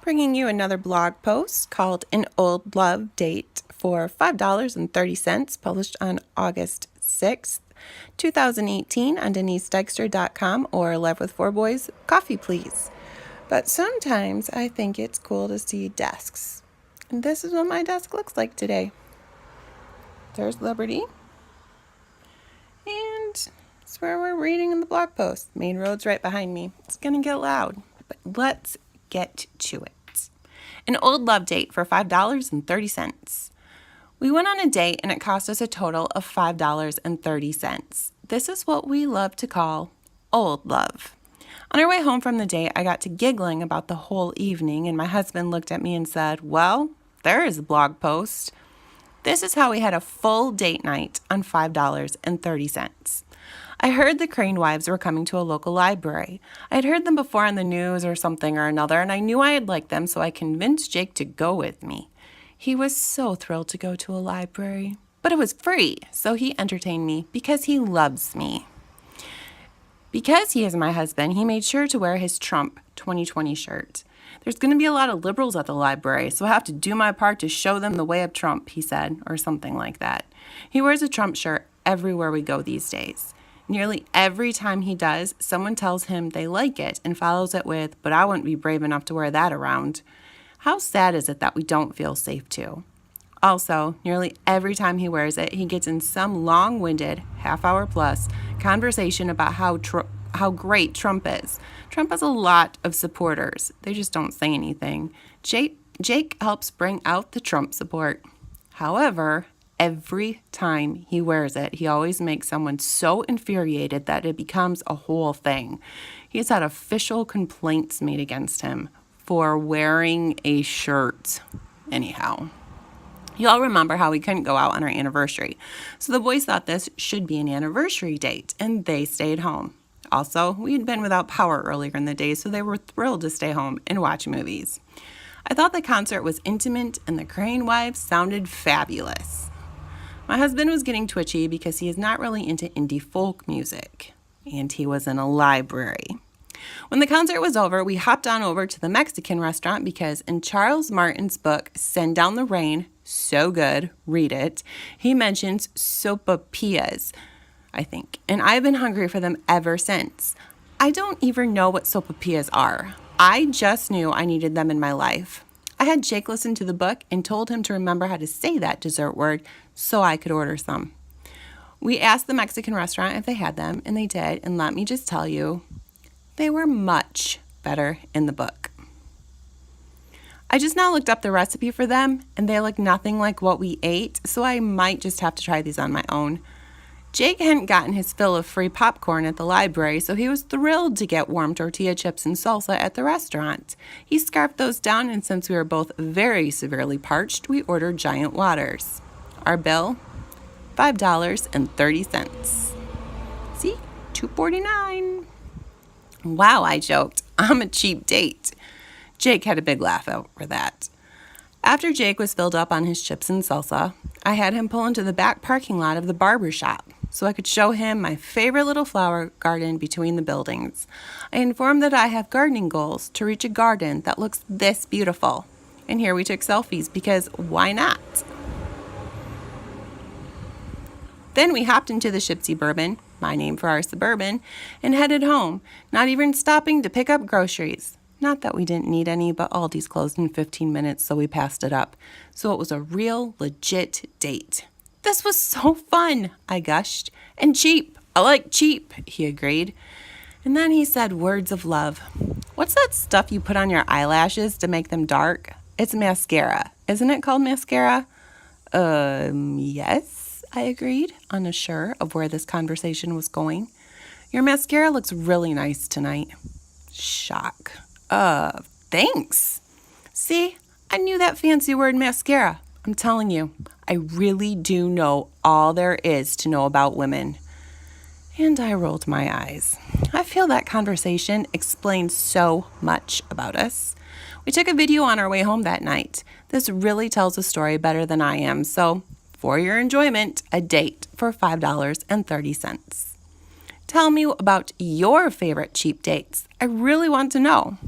Bringing you another blog post called An Old Love Date for $5.30, published on August 6th, 2018 on DeniseDexter.com or Live with Four Boys, Coffee Please. But sometimes I think it's cool to see desks. And this is what my desk looks like today. There's Liberty. And it's where we're reading in the blog post. Main road's right behind me. It's going to get loud, but let's get to it. An old love date for $5.30. We went on a date and it cost us a total of $5.30. This is what we love to call old love. On our way home from the date, I got to giggling about the whole evening, and my husband looked at me and said, "Well, there is a blog post." This is how we had a full date night on $5.30. I heard the Crane wives were coming to a local library. I had heard them before on the news or something or another, and I knew I'd like them, so I convinced Jake to go with me. He was so thrilled to go to a library, but it was free, so he entertained me because he loves me. Because he is my husband, he made sure to wear his Trump 2020 shirt. "There's going to be a lot of liberals at the library, so I have to do my part to show them the way of Trump," he said, or something like that. He wears a Trump shirt everywhere we go these days. Nearly every time he does, someone tells him they like it and follows it with, "But I wouldn't be brave enough to wear that around." How sad is it that we don't feel safe too? Also, nearly every time he wears it, he gets in some long-winded, half-hour plus conversation about how great Trump is. Trump has a lot of supporters. They just don't say anything. Jake helps bring out the Trump support. However, every time he wears it, he always makes someone so infuriated that it becomes a whole thing. He's had official complaints made against him for wearing a shirt. Anyhow. You all remember how we couldn't go out on our anniversary. So the boys thought this should be an anniversary date, and they stayed home. Also, we had been without power earlier in the day, so they were thrilled to stay home and watch movies. I thought the concert was intimate, and the Crane wives sounded fabulous. My husband was getting twitchy because he is not really into indie folk music, and he was in a library. When the concert was over, we hopped on over to the Mexican restaurant because in Charles Martin's book, Send Down the Rain, so good, read it, he mentions sopapillas, I think, and I've been hungry for them ever since. I don't even know what sopapillas are. I just knew I needed them in my life. I had Jake listen to the book and told him to remember how to say that dessert word so I could order some. We asked the Mexican restaurant if they had them, and they did, and let me just tell you, they were much better in the book. I just now looked up the recipe for them, and they look nothing like what we ate, so I might just have to try these on my own. Jake hadn't gotten his fill of free popcorn at the library, so he was thrilled to get warm tortilla chips and salsa at the restaurant. He scarfed those down, and since we were both very severely parched, we ordered giant waters. Our bill? $5.30. See? $2.49. Wow, I joked. I'm a cheap date. Jake had a big laugh over that. After Jake was filled up on his chips and salsa, I had him pull into the back parking lot of the barber shop so I could show him my favorite little flower garden between the buildings. I informed that I have gardening goals to reach a garden that looks this beautiful. And here we took selfies because why not? Then we hopped into the Shipsy Bourbon, my name for our Suburban, and headed home, not even stopping to pick up groceries. Not that we didn't need any, but Aldi's closed in 15 minutes, so we passed it up. So it was a real, legit date. "This was so fun," I gushed. "And cheap. I like cheap," he agreed. And then he said words of love. "What's that stuff you put on your eyelashes to make them dark?" "It's mascara. Isn't it called mascara?" Yes, I agreed, unsure of where this conversation was going. "Your mascara looks really nice tonight." Shock. Thanks. See, I knew that fancy word mascara. I'm telling you, I really do know all there is to know about women. And I rolled my eyes. I feel that conversation explains so much about us. We took a video on our way home that night. This really tells a story better than I am, so for your enjoyment, a date for $5.30. Tell me about your favorite cheap dates. I really want to know.